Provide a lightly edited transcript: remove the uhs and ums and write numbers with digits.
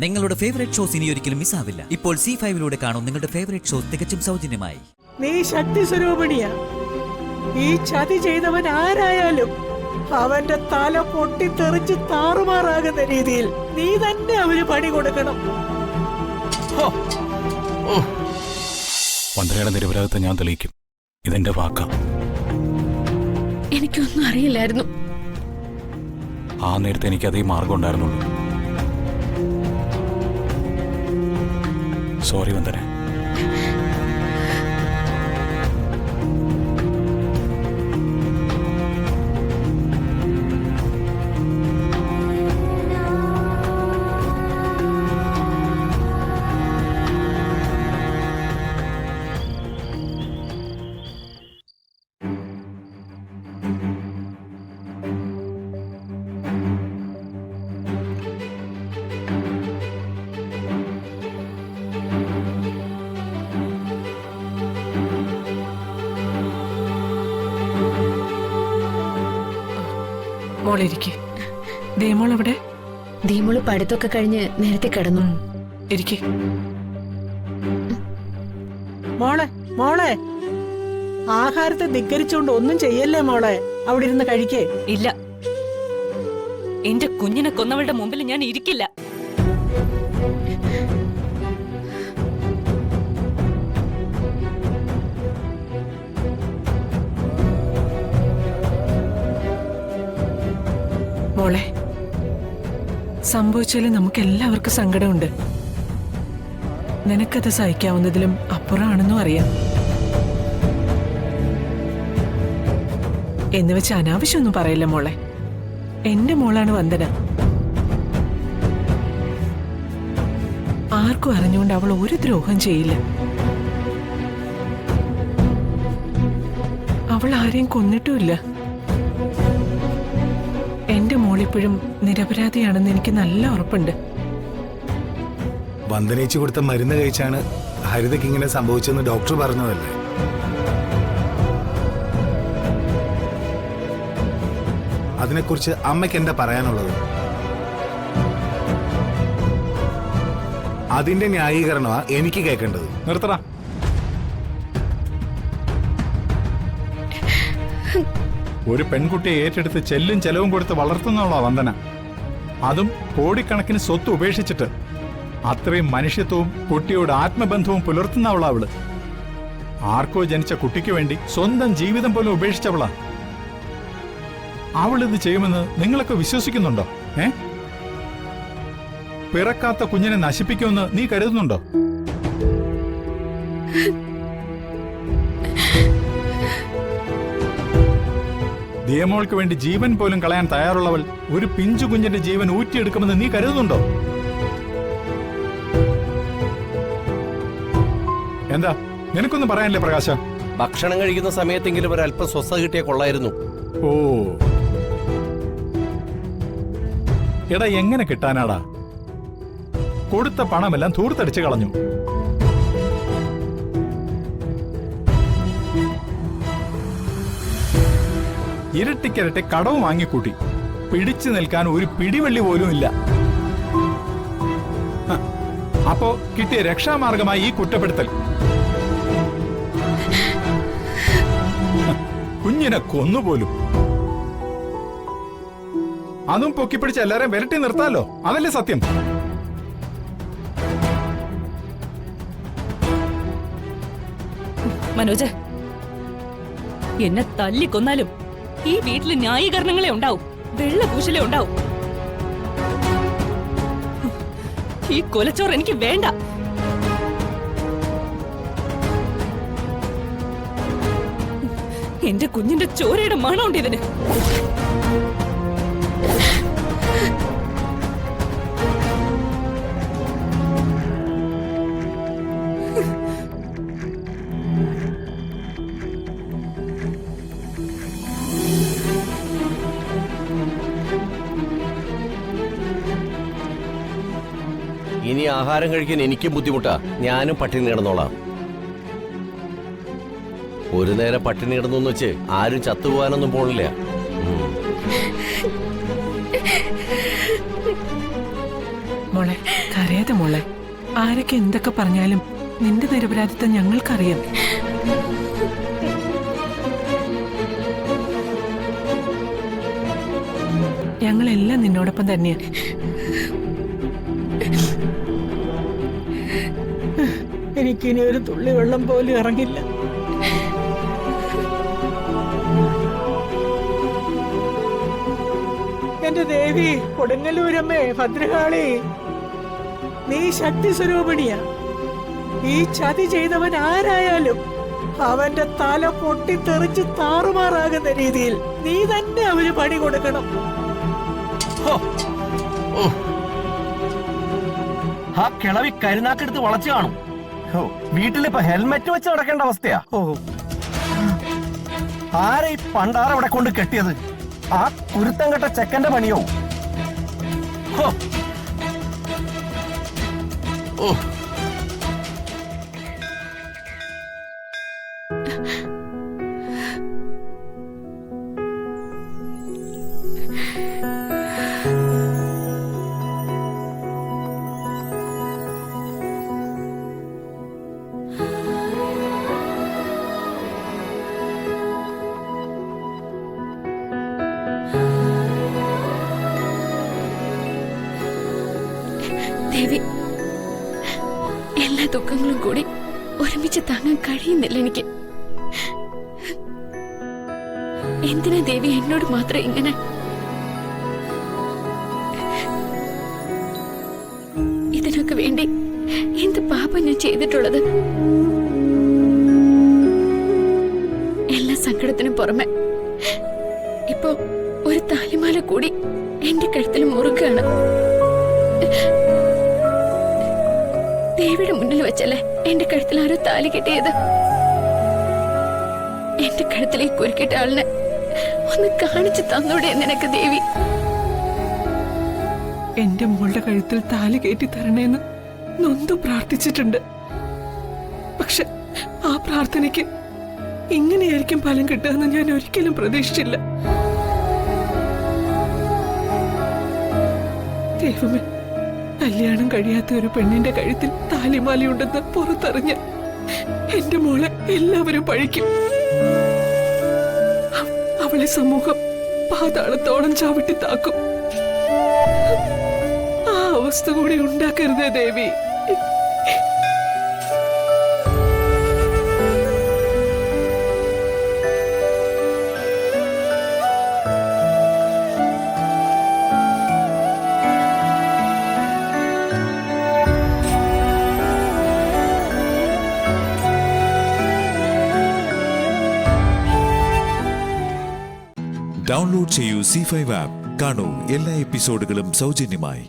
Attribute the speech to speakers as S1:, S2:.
S1: നിങ്ങളുടെ favourite shows ഇനി ഒരിക്കലും മിസ്സാവില്ല. ഇപ്പോൾ C5 കാണും നിങ്ങളുടെ ഫേവറേറ്റ് ഷോസ് തികച്ചും സൗജന്യമായി.
S2: നീ ശക്തി സ്വരൂപിണിയാ. ഈ ചതി ചെയ്തവൻ ആരായാലും അവന്റെ തല പൊട്ടിത്തെറിച്ച് താറുമാറാകുന്ന രീതിയിൽ നീ തന്നെ അവന് പണി കൊടുക്കണം.
S3: വന്ദനയുടെ നിരപരാധിത്വം ഞാൻ തെളിയിക്കും. ഇതെന്റെ വാക്കാ.
S4: എനിക്കൊന്നും അറിയില്ലായിരുന്നു.
S3: ആ നേരത്തെ എനിക്ക് അതേ മാർഗം ഉണ്ടായിരുന്നുള്ളൂ. സോറി വന്ദന.
S2: മോളിരിക്കെ. ദേമോൾ എവിടെ?
S4: ദീമോള് പഠിത്തമൊക്കെ കഴിഞ്ഞ് നേരത്തെ കിടന്നു.
S2: ഇരിക്കെ. മോളെ മോളെ, ആഹാരത്തെ ധിക്കരിച്ചുകൊണ്ട് ഒന്നും ചെയ്യല്ലേ മോളെ. അവിടെ ഇരുന്ന് കഴിക്കേ.
S5: ഇല്ല, എന്റെ കുഞ്ഞിനെ കൊന്നവളുടെ മുമ്പിൽ ഞാൻ ഇരിക്കില്ല.
S2: മോളെ, സംഭവിച്ചാലും നമുക്ക് എല്ലാവർക്കും സങ്കടമുണ്ട്. നിനക്കത് സഹിക്കാവുന്നതിലും അപ്പുറമാണെന്നും അറിയാം. എന്ന് വെച്ച് അനാവശ്യമൊന്നും പറയില്ല മോളെ. എന്റെ മോളാണ് വന്ദന. ആർക്കും അറിഞ്ഞുകൊണ്ട് അവൾ ഒരു ദ്രോഹം ചെയ്യില്ല. അവൾ ആരെയും കൊന്നിട്ടുമില്ല. എന്റെ മോളിപ്പോഴും നിരപരാധിയാണെന്ന് എനിക്ക് നല്ല ഉറപ്പുണ്ട്.
S6: വന്ദനേച്ചി കൊടുത്ത മരുന്ന് കഴിച്ചാണ് ഹരിതയ്ക്ക് ഇങ്ങനെ സംഭവിച്ചെന്ന് ഡോക്ടർ പറഞ്ഞതല്ലേ. അതിനെക്കുറിച്ച് അമ്മയ്ക്ക് എന്താ പറയാനുള്ളത്? അതിന്റെ ന്യായീകരണമാ എനിക്ക് കേൾക്കേണ്ടത്.
S3: നിർത്തടാ. ഒരു പെൺകുട്ടിയെ ഏറ്റെടുത്ത് ചെല്ലും ചെലവും കൊടുത്ത് വളർത്തുന്നവളാ വന്ദന. അതും കോടിക്കണക്കിന് സ്വത്ത് ഉപേക്ഷിച്ചിട്ട്. അത്രയും മനുഷ്യത്വവും കുട്ടിയോട് ആത്മബന്ധവും പുലർത്തുന്നവളാ അവള്. ആർക്കോ ജനിച്ച കുട്ടിക്ക് വേണ്ടി സ്വന്തം ജീവിതം പോലും ഉപേക്ഷിച്ചവളാ. അവളിത് ചെയ്യുമെന്ന് നിങ്ങളൊക്കെ വിശ്വസിക്കുന്നുണ്ടോ? പിറക്കാത്ത കുഞ്ഞിനെ നശിപ്പിക്കുമെന്ന് നീ കരുതുന്നുണ്ടോ? ദിയമോൾക്ക് വേണ്ടി ജീവൻ പോലും കളയാൻ തയ്യാറുള്ളവൾ ഒരു പിഞ്ചു കുഞ്ഞിന്റെ ജീവൻ ഊറ്റിയെടുക്കുമെന്ന് നീ കരുതുന്നുണ്ടോ? എന്താ നിനക്കൊന്നും പറയാനില്ലേ പ്രകാശ?
S7: ഭക്ഷണം കഴിക്കുന്ന സമയത്തെങ്കിലും ഒരല്പം സ്വസ്ഥത കിട്ടിയ കൊള്ളായിരുന്നു.
S3: ഓ എടാ, എങ്ങനെ കിട്ടാനാടാ? കൊടുത്ത പണമെല്ലാം ധൂർത്തടിച്ച് കളഞ്ഞു. ഇരട്ടിക്കിരട്ടി കടവും വാങ്ങിക്കൂട്ടി. പിടിച്ചു നിൽക്കാൻ ഒരു പിടിവള്ളി പോലും ഇല്ല. അപ്പോ കിട്ടിയ രക്ഷാമാർഗമായി ഈ കുറ്റപ്പെടുത്തൽ. കുഞ്ഞിനെ കൊന്നുപോലും. അതും പൊക്കിപ്പിടിച്ച് എല്ലാരെയും വിരട്ടി നിർത്താലോ. അതല്ലേ സത്യം?
S5: മനോജ്, എന്നെ തല്ലിക്കൊന്നാലും ഈ വീട്ടില് ന്യായീകരണങ്ങളെ ഉണ്ടാവും, വെള്ളപൂശലേ ഉണ്ടാവും. ഈ കൊലച്ചോറ് എനിക്ക് വേണ്ട. എന്റെ കുഞ്ഞിന്റെ ചോരയുടെ മണമുണ്ട് ഇതിന്.
S7: ഇനി ആഹാരം കഴിക്കാൻ എനിക്കും ബുദ്ധിമുട്ടാ. ഞാനും പട്ടിണി കിടന്നോളാം. ഒരു നേരം പട്ടിണി കിടന്നു വെച്ച് ആരും ചത്തുപോകാനൊന്നും പോണില്ല.
S2: മോളെ കരയ കരയാതെ മോളെ. ആരൊക്കെ എന്തൊക്കെ പറഞ്ഞാലും നിന്റെ നിരപരാധിത്വം ഞങ്ങൾക്കറിയാം. ഞങ്ങളെല്ലാം നിന്നോടൊപ്പം തന്നെയാ. എനിക്കിനി ഒരു തുള്ളി വെള്ളം പോലും ഇറങ്ങില്ല. എന്റെ ദേവി, കൊടുങ്ങല്ലൂരമ്മേ, ഭദ്രകാളി, നീ ശക്തി സ്വരൂപിണിയാ. ഈ ചതി ചെയ്തവൻ ആരായാലും അവന്റെ തല പൊട്ടിത്തെറിച്ച് താറുമാറാകുന്ന രീതിയിൽ നീ തന്നെ അവന് പണി കൊടുക്കണം.
S8: ആ കിളവി കരുനാക്കെടുത്ത് വളച്ചു കാണും. വീട്ടിലിപ്പോ ഹെൽമെറ്റ് വെച്ച് നടക്കേണ്ട അവസ്ഥയാ. ആരെ ഈ പണ്ടാറവിടെ കൊണ്ട് കെട്ടിയത്? ആ കുരുത്തം കെട്ട ചെക്കന്റെ പണിയോ?
S4: ദേവി, എല്ലാ ദുഃഖങ്ങളും കൂടി ഒരുമിച്ച് താങ്ങാൻ കഴിയുന്നില്ല എനിക്ക്. എന്തിനാ ദേവി എന്നോട് മാത്രം ഇങ്ങനെ? ഇതിനൊക്കെ വേണ്ടി എന്ത് പാപം ഞാൻ ചെയ്തിട്ടുള്ളത്? എല്ലാ സങ്കടത്തിനും പുറമെ ഇപ്പൊ ഒരു താലിമാല കൂടി എന്റെ കഴുത്തിൽ മുറുകയാണ്. ദേവിയുടെ മുന്നിൽ വെച്ചല്ലേ എന്റെ കഴുത്തിൽ ആരോ താലി കെട്ടിയത്. എന്റെ കഴുത്തിലേക്ക് കുരുക്കിട്ട ആളിനെ ഒന്ന് കാണിച്ചു തന്നൂടെ നിനക്ക് ദേവി?
S2: എന്റെ മോളുടെ കഴുത്തിൽ താലി കയറ്റി തരണേന്ന് നൊന്തു പ്രാർത്ഥിച്ചിട്ടുണ്ട്. പക്ഷെ ആ പ്രാർത്ഥനയ്ക്ക് ഇങ്ങനെയായിരിക്കും ഫലം കിട്ടുകയെന്ന് ഞാൻ ഒരിക്കലും പ്രതീക്ഷിച്ചില്ല. ദൈവമേ, കല്യാണം കഴിയാത്ത ഒരു പെണ്ണിന്റെ കഴുത്തിൽ താലിമാലയുണ്ടെന്ന് പുറത്തറിഞ്ഞ് എന്റെ മോളെ എല്ലാവരും പഴിക്കും. അവളെ സമൂഹം പാതാളത്തോളം ചവിട്ടി താക്കും. ആ അവസ്ഥ കൂടി ഉണ്ടാക്കരുതേ ദേവി.
S9: ഡൗൺലോഡ് ചെയ്യൂ C5 ആപ്പ്. കാണൂ എല്ലാ എപ്പിസോഡുകളും സൗജന്യമായി.